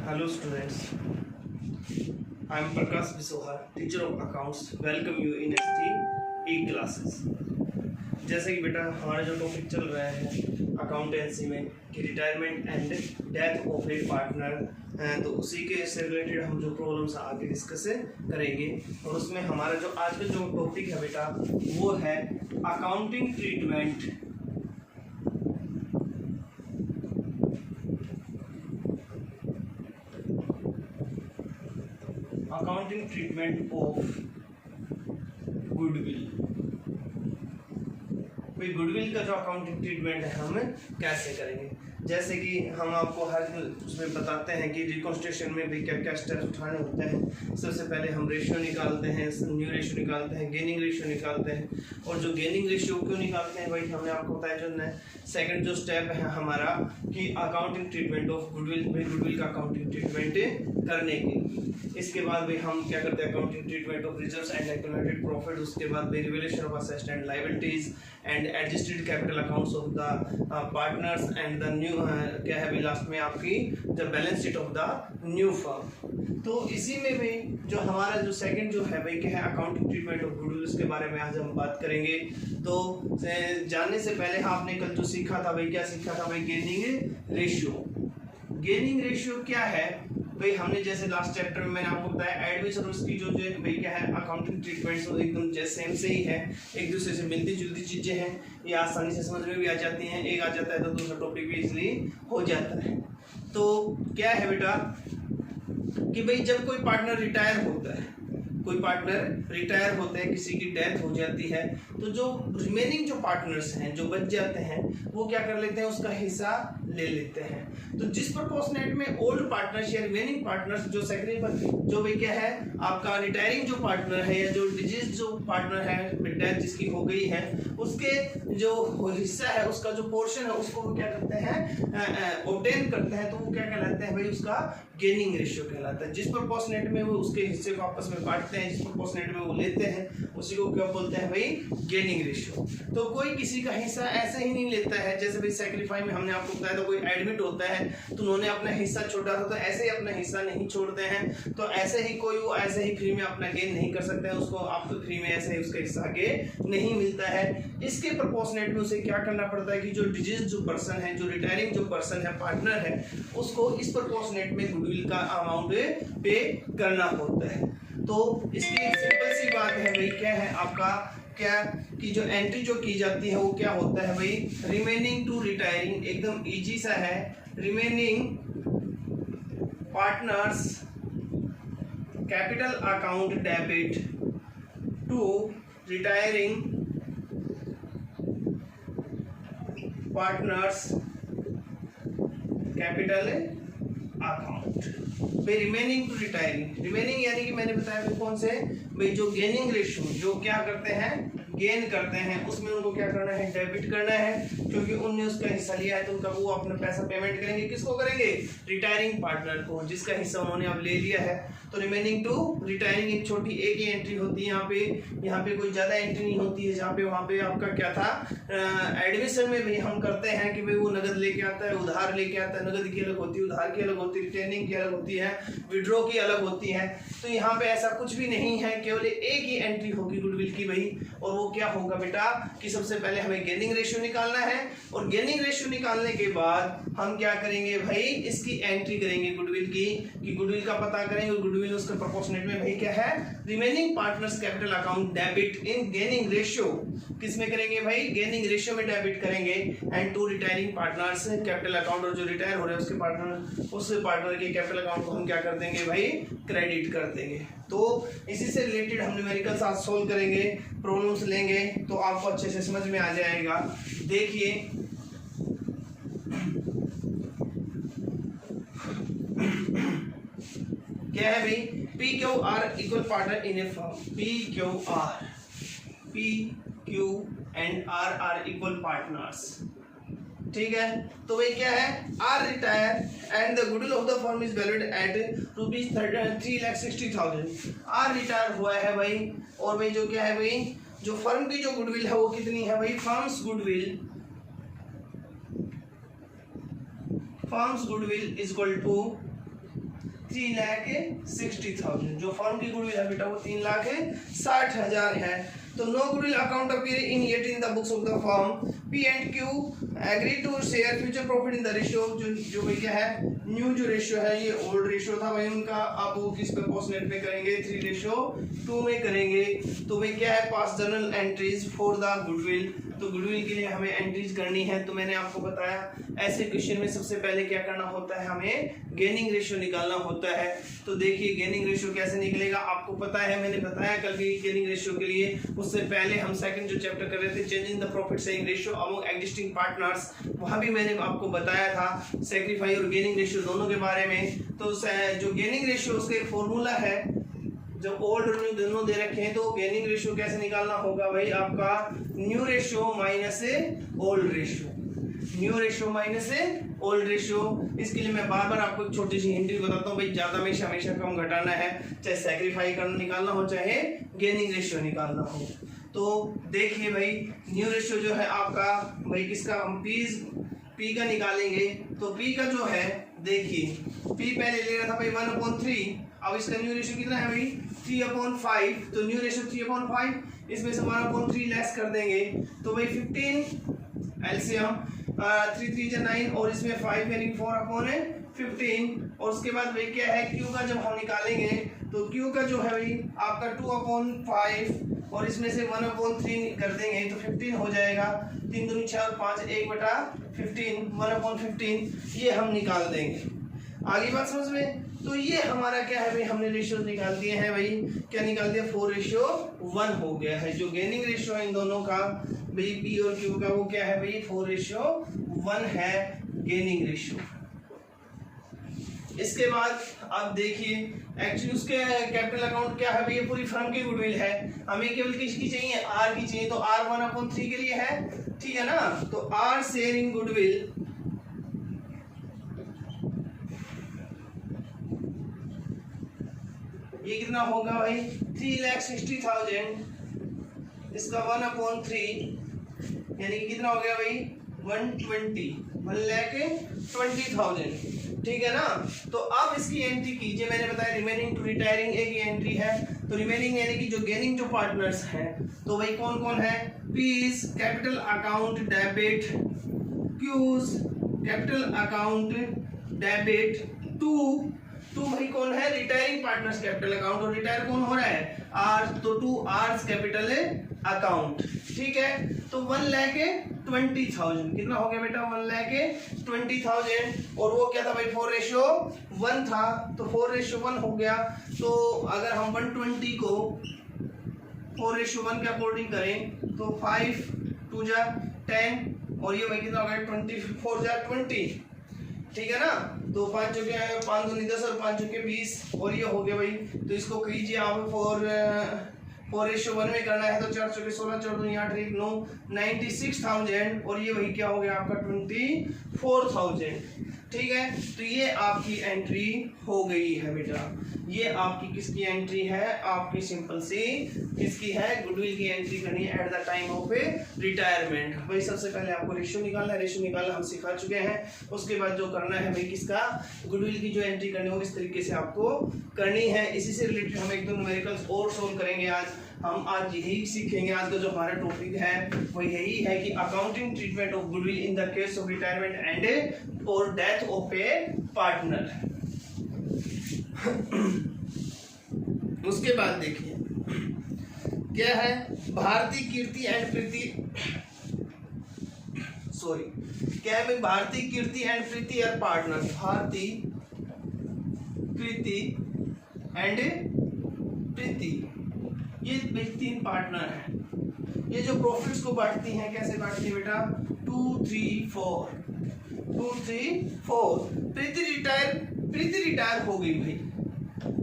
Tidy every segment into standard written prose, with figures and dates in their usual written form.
Hello students, I am Prakash Visohar, teacher of accounts. Welcome you in ST E-classes. जैसे कि बेटा हमारा जो टॉपिक चल रहा है अकाउंटेंसी में कि retirement and death of A partner, तो उसी के से रिलेटेड हम जो प्रॉब्लम्स आगे डिस्कस करेंगे। और उसमें हमारा जो आज का जो टॉपिक है बेटा वो है accounting treatment. Accounting treatment of goodwill. भाई गुडविल का जो अकाउंटिंग ट्रीटमेंट है हम कैसे करेंगे, जैसे कि हम आपको हर उसमें बताते हैं कि रिकॉन्स्ट्रक्शन में भी क्या क्या स्टेप्स उठाने होते हैं। सबसे पहले हम रेशियो निकालते हैं, न्यू रेशियो निकालते हैं, गेनिंग रेशियो निकालते हैं। और जो गेनिंग रेशियो क्यों निकालते हैं भाई हमने आपको बताया जो है सेकंड जो स्टेप है हमारा कि अकाउंटिंग ट्रीटमेंट ऑफ गुडविल, भाई गुडविल का अकाउंटिंग ट्रीटमेंट करने के। इसके बाद भाई हम क्या करते हैं accounting treatment of reserves and accumulated profit. उसके बाद भाई revaluation of assets and liabilities and adjusted capital accounts of the partners and the new क्या है भाई लास्ट में आपकी the balance sheet of the new firm. तो इसी में भी जो हमारा जो सेकंड जो है भाई क्या है अकाउंटिंग ट्रीटमेंट ऑफ गुडविल, उसके बारे में आज हम बात करेंगे। तो जानने से पहले आपने कल जो सीखा था भाई क्या सीखा था भाई गेनिंग रेशियो। गेनिंग रेशियो क्या है भाई हमने जैसे लास्ट चैप्टर में मैंने आपको बताया एडमिशन और उसकी जो भाई क्या है अकाउंटिंग ट्रीटमेंट्स एकदम जैसे सेम से ही है, एक दूसरे से मिलती जुलती चीजें हैं, ये आसानी से समझ में भी आ जाती हैं। एक आ जाता है तो दूसरा टॉपिक भी इजली हो जाता है। तो क्या है बेटा कि भाई जब कोई पार्टनर रिटायर होता है, कोई पार्टनर रिटायर होते हैं, किसी की डेथ हो जाती है, तो जो रिमेनिंग जो पार्टनर्स हैं जो बच जाते हैं वो क्या कर लेते हैं उसका हिस्सा ले लेते हैं। तो जिस प्रोपोर्शनेट में ओल्ड पार्टनर्स या रिमेनिंग पार्टनर्स जो सेक्रीफाइस जो भाई क्या है आपका रिटायरिंग जो पार्टनर है या जो डिजीज जो पार्टनर है डेथ जिसकी हो गई है उसके जो हिस्सा है उसका जो पोर्शन है उसको वो क्या करते हैं ऑब्टेन करते हैं, तो वो क्या कहलाते हैं भाई उसका गेनिंग रेशियो कहलाता है। जिस प्रोपोर्शनेट में वो उसके हिस्से को आपस में बांटते हैं, जिस प्रोपोर्शनेट में वो लेते हैं उसी को क्या बोलते हैं भाई गेनिंग रेशियो। तो कोई किसी का हिस्सा ऐसे ही नहीं लेता है, जैसे भाई सैक्रिफाइस में हमने आपको बताया था कोई एडमिट होता है तो उन्होंने अपना हिस्सा छोड़ा था, तो ऐसे ही अपना हिस्सा नहीं छोड़ते हैं। तो ऐसे ही कोई वो ऐसे ही फ्री में अपना गेन नहीं कर सकता है, उसको आपको फ्री में ऐसे ही उसका हिस्सा आगे नहीं मिलता है। इसके प्रोपोर्शनेट में उसे क्या करना पड़ता है कि जो डिजीज जो पर्सन है, जो रिटायरिंग जो पर्सन है पार्टनर है, उसको इस प्रोपोर्शनेट में गुडविल का अमाउंट पे करना होता है। तो इसकी एक सिंपल सी बात है भाई क्या है आपका क्या कि जो एंट्री जो की जाती है वो क्या होता है भाई रिमेनिंग टू रिटायरिंग, एकदम इजी सा है। Remaining partners capital account debit to retiring partners capital account. भाई रिमेनिंग टू रिटायरिंग, रिमेनिंग यानी कि मैंने बताया भाई कौन से भाई जो गेनिंग रेशियो जो क्या करते हैं गेन करते हैं उसमें उनको क्या करना है डेबिट करना है, क्योंकि उनने उसका हिस्सा लिया है तो उनका वो अपना पैसा पेमेंट करेंगे। किसको करेंगे रिटायरिंग पार्टनर को जिसका हिस्सा उन्होंने अब ले लिया है। तो रिमेनिंग टू रिटायरिंग एक छोटी एक ही एंट्री होती है यहाँ पे कोई ज्यादा एंट्री नहीं होती है। जहाँ पे वहाँ पे आपका क्या था एडमिशन में भी हम करते हैं कि भाई वो नगद लेके आता है, उधार लेके आता है, नगद की अलग होती है, उधार की अलग होती है, रिटेनिंग की अलग होती है, विड्रॉ की अलग होती है। तो यहाँ पे ऐसा कुछ भी नहीं है, केवल एक ही एंट्री होगी गुडविल की भाई। और वो क्या होगा बेटा कि सबसे पहले हमें गेनिंग रेशियो निकालना है और गेनिंग रेशियो निकालने के बाद हम क्या करेंगे भाई इसकी एंट्री करेंगे गुडविल की, कि गुडविल का पता करेंगे और गुडविल उसका प्रोपोर्शनेट में भाई क्या है remaining partners capital account debit in gaining ratio. किस में करेंगे भाई गेनिंग रेशियो में डेबिट करेंगे and to retiring partners capital account, और जो रिटायर हो रहे हैं उसके पार्टनर उस पार्टनर के कैपिटल अकाउंट को हम क्या कर देंगे भाई क्रेडिट कर देंगे। तो इसी से रिलेटेड हम न्यूमेरिकल्स आज सोल्व करेंगे, प्रॉब्लम्स लेंगे तो आपको अच्छे से समझ में आ जाएगा। देखिए क्या है भाई P Q R equal partner in a firm. P Q and R R equal partners, ठीक है। तो भाई क्या है R retire and the goodwill of the firm is valued at ₹3,60,000। R retire हुआ है भाई और भाई जो क्या है भाई जो फर्म की जो गुडविल है वो कितनी है भाई firm's goodwill is equal to 3,60,000। जो फर्म की गुडविल है बेटा वो 3,60,000 है। तो no goodwill account appear in yet in the books of the firm. P and Q agree to share future profit in the ratio. जो भाई क्या है, न्यू जो रेशियो है ये ओल्ड रेशियो था भाई उनका, आप वो किस पे पोस्टनेट में करेंगे, 3:2 में करेंगे। तो भाई क्या है, पास journal entries for the goodwill. तो गुडविल के लिए हमें एंट्रीज करनी है। तो मैंने आपको बताया ऐसे क्वेश्चन में सबसे पहले क्या करना होता है, हमें गेनिंग रेशियो निकालना होता है। तो देखिए गेनिंग रेशियो कैसे निकलेगा, आपको पता है, मैंने बताया कल भी गेनिंग रेशियो के लिए। उससे पहले हम सेकंड जो चैप्टर कर रहे थे, changing the profit sharing ratio among existing partners, वहां भी मैंने आपको बताया था सैक्रिफाइस और गेनिंग रेशियो दोनों के बारे में। तो जो गेनिंग रेशियो उसके फॉर्मूला है, जब ओल्ड और न्यू दोनों दे रखे हैं तो गेनिंग रेशियो कैसे निकालना होगा भाई, आपका new ratio minus old ratio, new ratio minus old ratio. इसके लिए मैं बार बार आपको एक छोटी सी हिंट भी बताता हूँ भाई, ज्यादा में हमेशा कम घटाना है, चाहे सैक्रिफाई करना निकालना हो चाहे गेनिंग रेशियो निकालना हो। तो देखिए भाई न्यू रेशियो जो है आपका भाई किसका, हम पी का निकालेंगे। तो पी का जो है देखिए, पी पहले ले रहा था भाई 1/3, अब इसका न्यू रेशियो कितना है भाई 3/5। तो न्यू रेशियो 3/5, इसमें से 1/3 लेस कर देंगे तो भाई 15 एलसीएम 3 3 जा 9 और इसमें 5 यानी 4/15। और उसके बाद भाई क्या है, क्यू का जब हम निकालेंगे तो क्यू का जो है भाई आपका 2/5 और इसमें से 1/3 कर देंगे तो 15 हो जाएगा। 3 दूनी 6 और 5 1/15 1/15 ये हम निकाल देंगे। आगे बात समझ में। तो ये हमारा क्या है भाई, हमने रेशियो निकाल दिए हैं भाई, क्या निकाल दिया 4:1 हो गया है। जो गेनिंग रेशियो है इन दोनों का भाई पी और क्यू का वो क्या है भाई 4:1 है गेनिंग रेशियो। इसके बाद आप देखिए एक्चुअली उसके कैपिटल अकाउंट क्या है भाई, ये पूरी फर्म की गुडविल है, हमें केवल किसकी चाहिए, आर की चाहिए। तो आर 1/3 के लिए है, ठीक है ना। तो आर शेयरिंग गुडविल ये कितना होगा भाई 3,60,000, इसका 1/3 यानी कि कितना हो गया भाई 1,20,000, ठीक है ना। तो अब इसकी एंट्री कीजिए, मैंने बताया रिमेनिंग टू रिटायरिंग एक ही एंट्री है। तो रिमेनिंग यानी कि जो गेनिंग जो पार्टनर्स हैं तो भाई कौन कौन है, P's capital account debit, Q's capital account debit, to भाई कौन है रिटायरिंग पार्टनर्स कैपिटल अकाउंट, और रिटायर कौन हो रहा है आर, तो 2 आर्स कैपिटल अकाउंट, ठीक है। तो 1,20,000 कितना हो गया बेटा 1,20,000 और वो क्या था भाई 4:1 था, तो 4:1 हो गया। तो अगर हम 120 को 4:1 के अकॉर्डिंग करें तो 5 2 जा 10 और ये भाई कितना हो गया 24 जा 20, ठीक है ना। तो 5 चुके 5 दूनी 10 और 5 चुके 20 और ये हो गया भाई। तो इसको कीजिए आप 4:1 में करना है तो 4 चुके 16 4 दूनी 8 1 9 96,000 और ये वही क्या हो गया आपका 24,000, ठीक है। तो ये आपकी एंट्री हो गई है बेटा, ये आपकी किसकी एंट्री है, आपकी सिंपल सी किसकी है गुडविल की एंट्री करनी है at the time of retirement. भाई सबसे पहले आपको रेशियो निकालना है, रेशियो निकालना हम सिखा चुके हैं। उसके बाद जो करना है भाई किसका गुडविल की जो एंट्री करनी हो इस तरीके से आपको करनी है। इसी से रिलेटेड हम 1-2 न्यूमेरिकल्स और सोल्व करेंगे आज। हम आज यही सीखेंगे, आज का जो हमारा टॉपिक है वो यही है कि accounting treatment of goodwill in the case of retirement and और डेथ ऑफ ए पार्टनर। उसके बाद देखिए क्या है भारतीय कीर्ति एंड प्रीति, क्या है भाई भारतीय कीर्ति एंड प्रीति आर पार्टनर, भारतीय कीर्ति एंड प्रीति ये 3 पार्टनर हैं। ये जो प्रॉफिट्स को बांटती हैं कैसे बांटती है बेटा 2 3 4 2 3 4। प्रीति रिटायर हो गई भाई,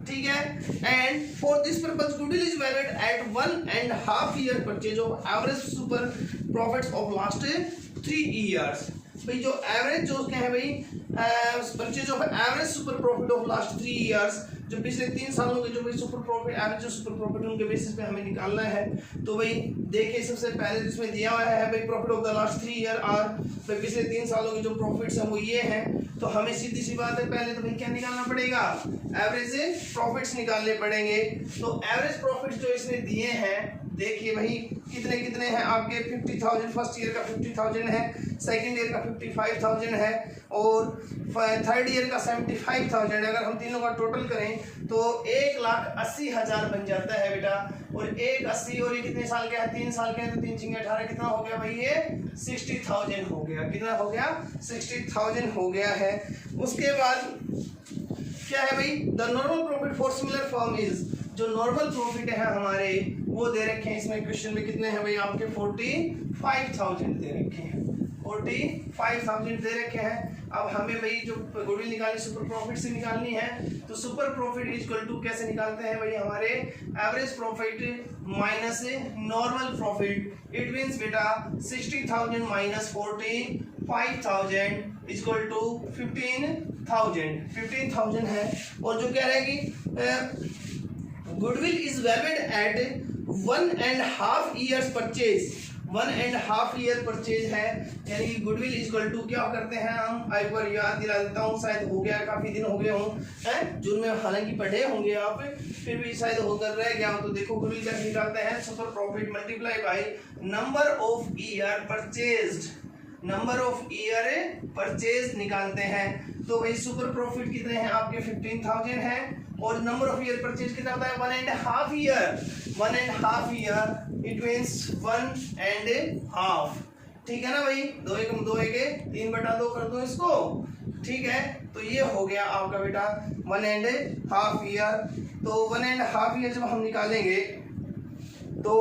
ठीक है। And for this purpose goodwill is valid at 1.5 year purchase of average super profits of last 3 years. भाई जो एवरेज जो क्या है भाई purchase of average super profit of last 3 years, जो पिछले 3 सालों के जो भाई सुपर प्रॉफिट एवरेज जो सुपर प्रॉफिट उनके बेसिस पे हमें निकालना है। तो भाई देखिए सबसे पहले इसमें दिया हुआ है भाई profit of the last 3 year और भाई पिछले 3 सालों के जो प्रॉफिट्स हैं वो ये हैं। तो हमें सीधी सी बात है, पहले तो भाई क्या निकालना पड़ेगा, एवरेज प्रॉफिट्स निकालने पड़ेंगे। तो एवरेज प्रॉफिट्स जो इसने दिए हैं, देखिए भाई कितने कितने हैं आपके, 50,000 फर्स्ट ईयर का 50,000 है, सेकंड ईयर का 55,000 है और थर्ड ईयर का 75,000। अगर हम तीनों का टोटल करें तो 1,80,000 बन जाता है बेटा। और 1,80 और ये कितने साल का है, 3 साल का है, तो 3 × 18 कितना हो गया भाई, ये 60,000 हो गया। कितना हो गया, 60,000 हो गया है। उसके बाद क्या है भाई, the normal profit for similar firm is, जो नॉर्मल प्रॉफिट है हमारे वो दे रखे हैं इसमें क्वेश्चन में, कितने हैं भाई आपके 45,000 दे रखे हैं, 45,000 दे रखे हैं। अब हमें भाई जो गुडविल निकालनी सुपर प्रॉफिट से निकालनी है, तो सुपर प्रॉफिट इक्वल टू कैसे निकालते हैं भाई, हमारे average profit minus normal profit. It means बेटा 60,000 माइनस 45,000 इक्वल टू 15,000 है। और जो कह रहे हैं कि goodwill is valued eight 1.5 years purchase, 1.5 year purchase है, यानी कि गुडविल इक्वल टू क्या करते हैं हम, एक बार याद दिला देता हूँ, शायद हो गया, काफी दिन हो गए हों जून में, हालांकि पढ़े होंगे आप, फिर भी शायद होकर रह गया हो। तो देखो गुडविल कैसे निकालते हैं, super profit multiply by number of year purchased, number of year purchase निकालते हैं। तो भाई सुपर प्रॉफिट कितने हैं आपके 15,000 है और नंबर ऑफ ईयर परचेज कितना होता है 1.5 year, 1.5 year इट मींस 1.5, ठीक है ना भाई, 2 × 2 = 3/2 कर दो इसको, ठीक है। तो ये हो गया आपका बेटा 1.5 year। तो 1.5 year जब हम निकालेंगे तो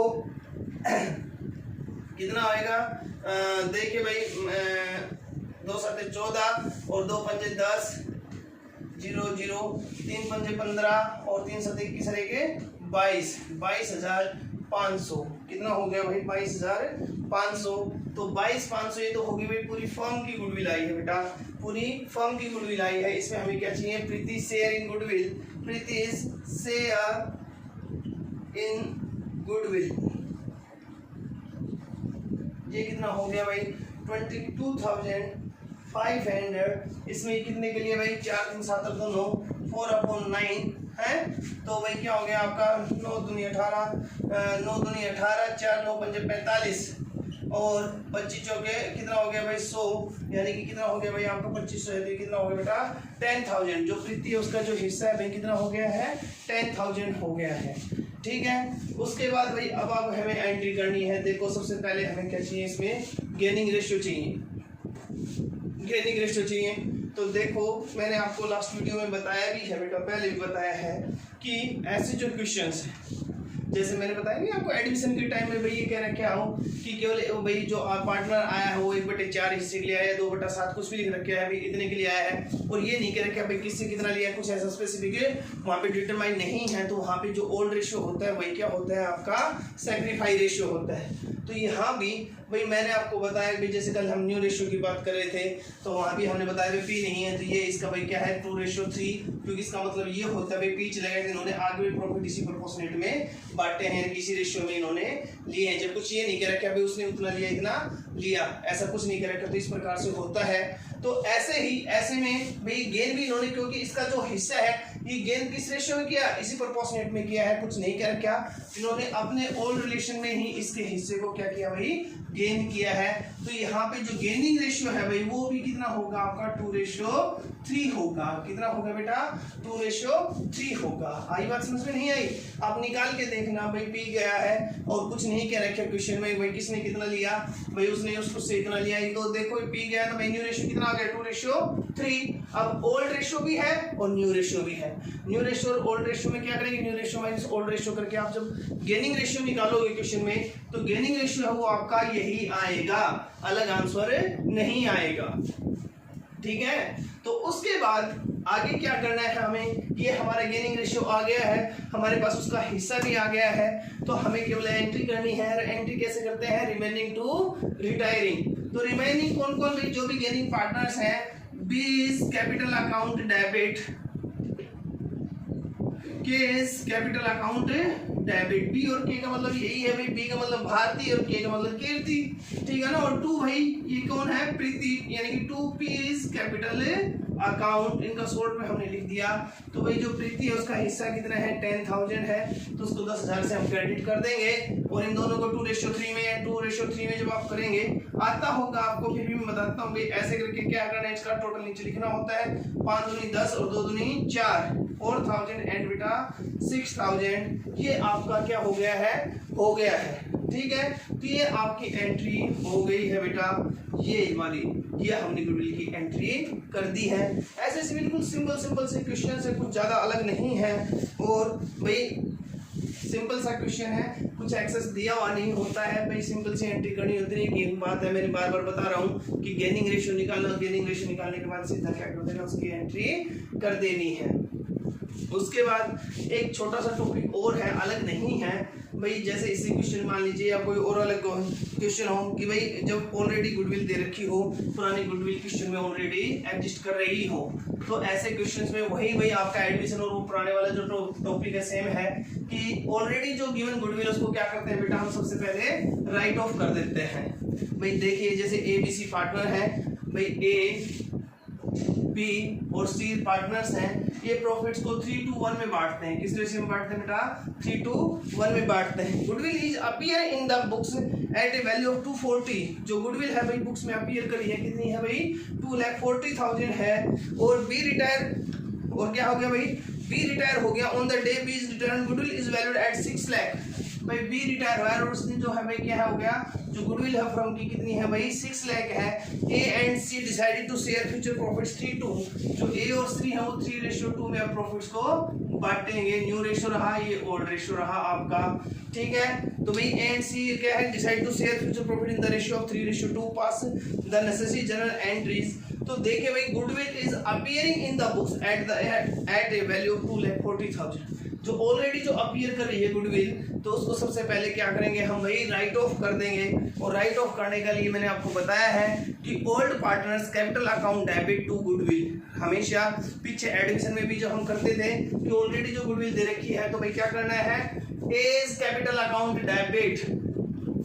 कितना आएगा, देखिए भाई 2 × 7 = 14 और 2 × 5 = 10, 0 0, 3 × 5 = 15 और 3 × 7 = 22, 22,500। कितना हो गया भाई 22,500। तो 22,500 ये तो होगी भाई पूरी फर्म की गुडविल आई है बेटा, पूरी फर्म की गुडविल आई है। इसमें हमें क्या चाहिए, Preeti share in goodwill, Preeti share in goodwill, ये कितना हो गया भाई 22,500। इसमें कितने के लिए भाई 4 3 7 8 9, 4/9 है। तो भाई क्या हो गया आपका 9 दूनी 18, 9 दूनी 18, 4 9 5 45 और 25 चौके कितना हो गया भाई 100, यानी कि कितना हो गया भाई आपका 2500 है, कितना हो गया बेटा 10,000। जो प्रीति है उसका जो हिस्सा है भाई कितना हो गया है 10,000 हो गया है, ठीक है। उसके बाद भाई अब हमें एंट्री करनी है। देखो सबसे पहले हमें क्या चाहिए, इसमें गेनिंग रेशियो चाहिए, गेनिंग रेशियो चाहिए। तो देखो मैंने आपको लास्ट वीडियो में बताया भी है बेटा, पहले भी बताया है कि ऐसे जो क्वेश्चंस हैं, जैसे मैंने बताया कि आपको एडमिशन के टाइम में भाई ये कह रखा हो कि केवल भाई जो पार्टनर आया है वो 1/4 हिस्से के लिए आया है, 2/7 कुछ भी लिख रखा है भाई इतने के लिए आया है, और ये नहीं कह रखा भाई किससे कितना लिया है, कुछ ऐसा स्पेसिफिक वहाँ पे डिटरमाइन नहीं है। तो वहाँ पे जो ओल्ड रेशियो होता है वही क्या होता है आपका सैक्रिफाइस रेशियो होता है। तो यहाँ भी भाई मैंने आपको बताया कि जैसे कल हम न्यू रेशियो की बात कर रहे थे तो वहाँ भी हमने बताया पी नहीं है, तो ये इसका भाई क्या है 2:3, क्योंकि इसका मतलब ये होता है भाई पी चला गया, इन्होंने आगे भी प्रॉफिट इसी प्रोपोर्शनेट में बांटे हैं, इसी रेशियो में इन्होंने लिए हैं। जब कुछ ये नहीं कह रखा भाई उसने उतना लिया इतना लिया, ऐसा कुछ नहीं कह रखा, तो इस प्रकार से होता है। तो ऐसे ही ऐसे में भाई गेन भी इन्होंने, क्योंकि इसका जो हिस्सा है ये गेन किस रेशियो में किया, इसी प्रोपोर्शनेट में किया है, कुछ नहीं कर क्या इन्होंने अपने ओल्ड रिलेशन में ही इसके हिस्से को क्या किया भाई गेन किया है। तो यहाँ पे जो गेनिंग रेशियो है भाई वो भी कितना होगा आपका 2:3 होगा। कितना होगा बेटा 2:3 होगा। आई बात समझ में नहीं आई, आप निकाल के देखना भाई पी गया है और कुछ नहीं कह रखा क्वेश्चन में भाई किसने कितना लिया, भाई उसने उसको से इतना लिया, तो देखो पी गया तो भाई न्यू रेशियो कितना आ गया 2:3। अब ओल्ड रेशियो भी है और न्यू रेशियो भी है। न्यू रेशियो और ओल्ड रेशियो में क्या करेंगे, new ratio minus old ratio करके आप जब गेनिंग रेशियो निकालोगे क्वेश्चन में तो गेनिंग रेशियो है वो आपका यही आएगा, अलग आंसर नहीं आएगा, ठीक है। तो उसके बाद आगे क्या करना है हमें, ये हमारा गेनिंग रेशियो आ गया है, हमारे पास उसका हिस्सा भी आ गया है, तो हमें केवल एंट्री करनी है। एंट्री कैसे करते हैं, रिमेनिंग टू रिटायरिंग। तो रिमेनिंग कौन कौन भाई जो भी गेनिंग पार्टनर्स हैं, B is capital account debit, K is capital account debit, B और के का मतलब यही है भाई, बी का मतलब भारती और के का मतलब कीर्ति, ठीक है ना। और 2 भाई ये कौन है प्रीति, यानी कि 2p इज कैपिटल अकाउंट, इनका शॉर्ट में हमने लिख दिया। तो भाई जो प्रीति है उसका हिस्सा कितना है 10,000 है, तो उसको 10,000 से हम क्रेडिट कर देंगे। और इन दोनों को 2:3 में 2:3 में जब आप करेंगे आता होगा आपको, फिर भी मैं बताता हूँ भाई ऐसे करके क्या करना है, इसका टोटल नीचे लिखना होता है। 5 दूनी 10 और 2 दूनी 4, 4,000 एंड बेटा 6,000। ये आपका क्या हो गया है, ठीक है। तो ये आपकी एंट्री हो गई है बेटा, ये वाली, ये हमने गुडविल की एंट्री कर दी है। ऐसे से बिल्कुल सिंपल से क्वेश्चन से कुछ ज्यादा अलग नहीं है। और भाई सिंपल सा क्वेश्चन है, कुछ एक्सेस दिया हुआ नहीं होता है भाई, सिंपल सी एंट्री करनी होती है। एक बात है, मैंने बार बार बता रहा हूँ कि गेनिंग रेशियो निकालना, गेनिंग रेशियो निकालने के बाद सीधा क्या कर देना, उसकी एंट्री कर देनी है। उसके बाद एक छोटा सा टॉपिक और है, अलग नहीं है भाई। जैसे इसी क्वेश्चन मान लीजिए या कोई और अलग क्वेश्चन हो कि भाई जब ऑलरेडी गुडविल दे रखी हो, पुरानी गुडविल क्वेश्चन में ऑलरेडी एग्जिस्ट कर रही हो, तो ऐसे क्वेश्चंस में वही भाई आपका एडमिशन और वो पुराने वाला जो टॉपिक है सेम है कि ऑलरेडी जो गिवन गुडविल उसको क्या करते हैं बेटा, हम सबसे पहले राइट ऑफ कर देते हैं। भाई देखिए जैसे ABC पार्टनर है भाई, A B और C पार्टनर्स हैं, ये प्रॉफिट्स को 3:1 में बांटते हैं। किस रेशियो में बांटते हैं बेटा, 3:1 में बांटते हैं। Goodwill is appear in the books at a value of 240। जो गुडविल है भाई बुक्स में अपीयर करी है, कितनी है भाई, 2,40,000 है। और बी रिटायर, और क्या हो गया भाई, बी रिटायर हो गया on the day B is return, goodwill is valued at 6 lakh. भाई बी रिटायर हुआ और उसने जो है भाई क्या हो गया, जो गुडविल है फर्म की कितनी है भाई, 6 लाख है। A and C decided to share future profits 3:2। जो ए और सी है वो 3:2 में प्रॉफिट्स को बांटेंगे। न्यू रेशियो रहा, ये ओल्ड रेशियो रहा आपका, ठीक है। तो भाई ए एंड सी क्या है, decide to share future profit in the ratio of 3:2, pass the necessary journal entries. तो देखिए भाई goodwill is appearing in the books at a value of 2,40,000। जो ऑलरेडी जो अपीयर कर रही है गुडविल, तो उसको सबसे पहले क्या करेंगे हम भाई, राइट ऑफ कर देंगे। और राइट ऑफ करने के लिए मैंने आपको बताया है कि old partners capital account debit to goodwill. हमेशा पीछे एडमिशन में भी जो हम करते थे कि ऑलरेडी जो गुडविल दे रखी है, तो भाई क्या करना है, is capital account debit,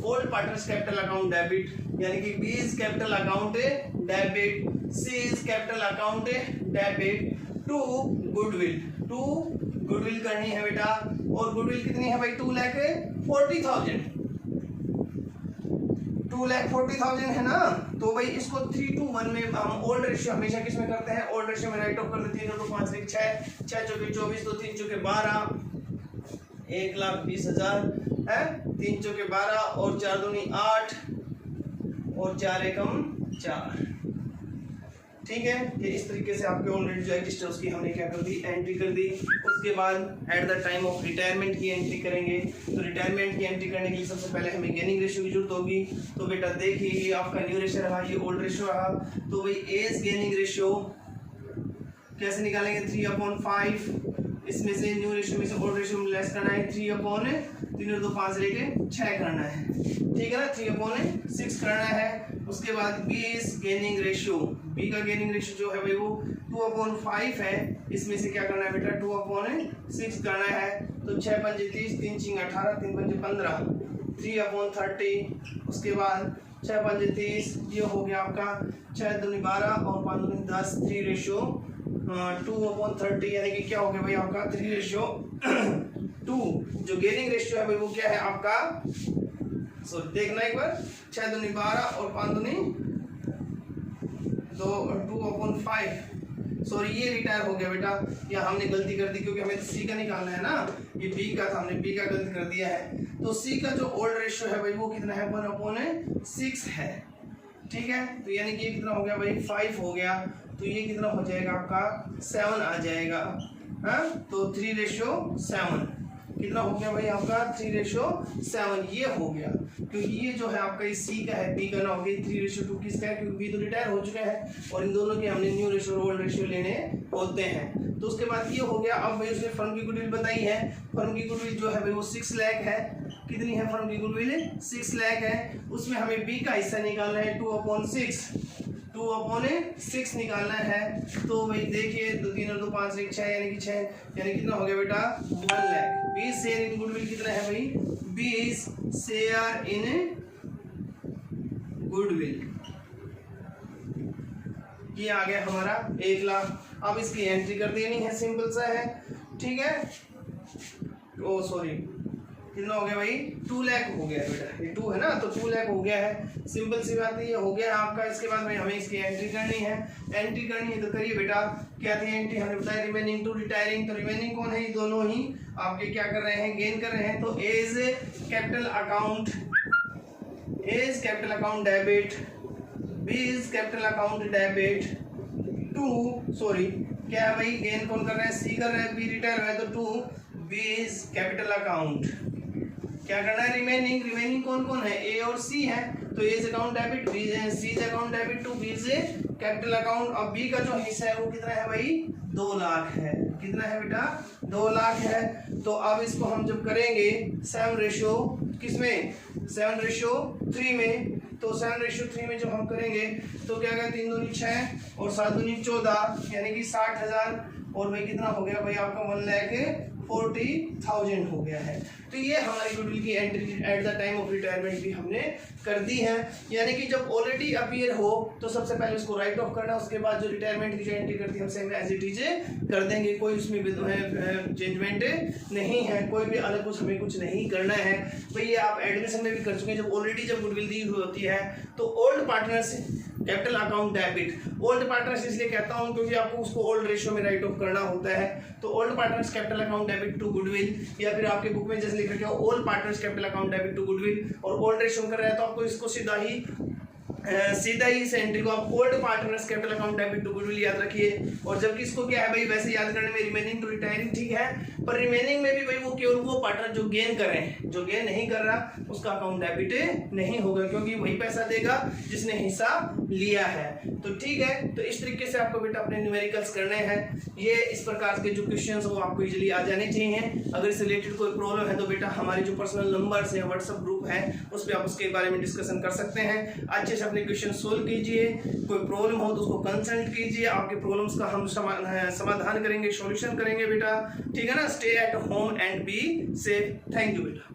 old partners capital account debit, यानी कि B is capital account debit, C is capital account debit to goodwill, to goodwill करनी है बेटा। और गुडविल कितनी है भाई, 2,40,000, 2,40,000 है ना। तो भाई इसको 3:1 में हम ओल्ड रेशियो हमेशा किस में करते हैं, ओल्ड रेशियो में राइट ऑफ कर देते हैं। 3 5 6 6 चौके 24, तो 3 चौके 12, 1,20,000 है, 3 चौके 12 और 4 दूनी 8 और 4 एकम 4, ठीक है। ये इस तरीके से आपके ऑलरेडी जो एग्जिस्ट है उसकी हमने क्या कर दी, एंट्री कर दी। उसके बाद at the time of retirement की एंट्री करेंगे। तो रिटायरमेंट की एंट्री करने के लिए सबसे पहले हमें गेनिंग रेशियो की जरूरत होगी। तो बेटा देखिए ये आपका न्यू रेशियो रहा, ये ओल्ड रेशियो रहा। तो भाई एज गेनिंग रेशियो कैसे निकालेंगे, 3/5। इसमें से न्यू रेशियो में से ओल्ड रेशियो में लेस करना है, 3/3 और 2 5 लेके 6 करना है, ठीक है ना, 3/6 करना है। उसके बाद B is gaining ratio, B का गेनिंग रेशियो जो है भाई वो 2/5 है। इसमें से क्या करना है बेटा, 2/6 करना है। तो 6 पंजे 30, 3 छिंग 18, 3 पंजे 15, 3/30। उसके बाद 6 पंजे 30, ये हो गया आपका 6 दूनी 12 और 5 दूनी 10, 3:2/30, यानी कि क्या हो गया भाई आपका 3:2। जो गेनिंग रेशियो है भाई वो क्या है आपका, सो देखना एक बार, 6 दूनी 12 और 5 दूनी 2/5। सॉरी ये रिटायर हो गया बेटा, या हमने गलती कर दी क्योंकि हमें तो सी का निकालना है ना, ये बी का था, हमने बी का गलती कर दिया है। तो सी का जो ओल्ड रेशियो है भाई वो कितना है, 1/6 है, ठीक है। तो यानी कि ये कितना हो गया भाई, 5 हो गया। तो ये कितना हो जाएगा आपका, 7 आ जाएगा, हाँ। तो 3:7 कितना हो गया भाई आपका, 3:7 ये हो गया। क्योंकि ये जो है आपका सी का है, बी का ना हो गया, 3:2 किसका है, क्योंकि बी तो रिटायर हो चुका है और इन दोनों के हमने न्यू रेशियो और ओल्ड रेशियो लेने होते हैं। तो उसके बाद ये हो गया। अब भाई उसने फर्म की गुडविल बताई है, फर्म की गुडविल जो है भाई वो 6 लाख है। कितनी है फर्म की गुडविल, 6 लाख है। उसमें हमें बी का हिस्सा निकालना है, 2/6 निकालना है। तो भाई देखिए 2 3 और 2 5 6, यानी कि 6, यानी कितना हो गया बेटा, 1 lakh. B share in goodwill कितना है भाई, B is share in goodwill, ये आ गया हमारा 1 लाख। अब इसकी एंट्री कर देनी है, सिंपल सा है, ठीक है। ओ सॉरी, कितना हो गया भाई, 2 लाख हो गया बेटा, ये 2 है ना, तो 2 लाख हो गया है, सिंपल सी बात है, ये हो गया आपका। इसके बाद भाई हमें इसकी एंट्री करनी है, एंट्री करनी है तो करिए बेटा। क्या थी एंट्री, हमने बताया रिमेनिंग टू रिटायरिंग। तो रिमेनिंग कौन है, ये दोनों ही आपके क्या कर रहे हैं, गेन कर रहे हैं। तो A's capital account, A's capital account debit, B is capital account debit to, sorry क्या है भाई, गेन कौन कर रहे हैं, सी कर रहे हैं, बी रिटायर है, तो to B is capital account. क्या करना है, रिमेनिंग, रिमेनिंग कौन कौन है, ए और सी है, तो A account debit, B C account debit to B से कैपिटल अकाउंट। अब बी का जो हिस्सा है वो कितना है भाई, 2 लाख है। कितना है बेटा, 2 लाख है। तो अब इसको हम जब करेंगे 7:, किसमें, 7:3 में, तो 7:3 में जब हम करेंगे तो क्या क्या, 3 दूनी 6 और 7 दूनी 14, यानी कि 60,000। और भाई कितना हो गया भाई आपका, 1,40,000 हो गया है। तो ये हमारी गुडविल की entry at the time of retirement भी हमने कर दी है। यानी कि जब ऑलरेडी अपीयर हो तो सबसे पहले उसको राइट ऑफ करना, उसके बाद जो रिटायरमेंट की जो एंट्री करती है हम सेम एज इट इज कर देंगे, कोई उसमें चेंजमेंट नहीं है, कोई भी अलग कुछ हमें कुछ नहीं करना है। भाई ये आप एडमिशन में भी कर चुके हैं, जब ऑलरेडी जब गुडविल दी हुई होती है तो old partners capital account debit, old partners इसलिए कहता हूं क्योंकि आपको उसको ओल्ड रेशियो में राइट ऑफ करना होता है। तो old partners capital account debit to goodwill, या फिर आपके बुक में जैसे लिख रखा है old partners capital account debit to goodwill, और ओल्ड रेशियो कर रहा है तो आपको इसको सीधा ही इस एंट्री को आप old partners capital account debit to goodwill याद रखिए। और जबकि इसको क्या है भाई, वैसे याद करने में रिमेनिंग टू रिटायरिंग ठीक है, पर रिमेनिंग में भी भाई वो केवल वो पार्टनर जो गेन कर रहे हैं, जो गेन नहीं कर रहा उसका अकाउंट डेबिट नहीं होगा, क्योंकि वही पैसा देगा जिसने हिस्सा लिया है। तो ठीक है, तो इस तरीके से आपको बेटा अपने न्यूमेरिकल्स करने हैं। ये इस प्रकार के जो क्वेश्चंस वो आपको इजीली आ जाने चाहिए। अगर इससे रिलेटेड कोई प्रॉब्लम है तो बेटा हमारे जो पर्सनल नंबर्स है, व्हाट्सएप ग्रुप है, उस पर आप उसके बारे में डिस्कशन कर सकते हैं। अच्छे से अपने क्वेश्चन सोल्व कीजिए, कोई प्रॉब्लम हो तो उसको कंसल्ट कीजिए, आपके प्रॉब्लम्स का हम समाधान करेंगे, सॉल्यूशन करेंगे बेटा, ठीक है ना। Stay at home and be safe. Thank you बेटा।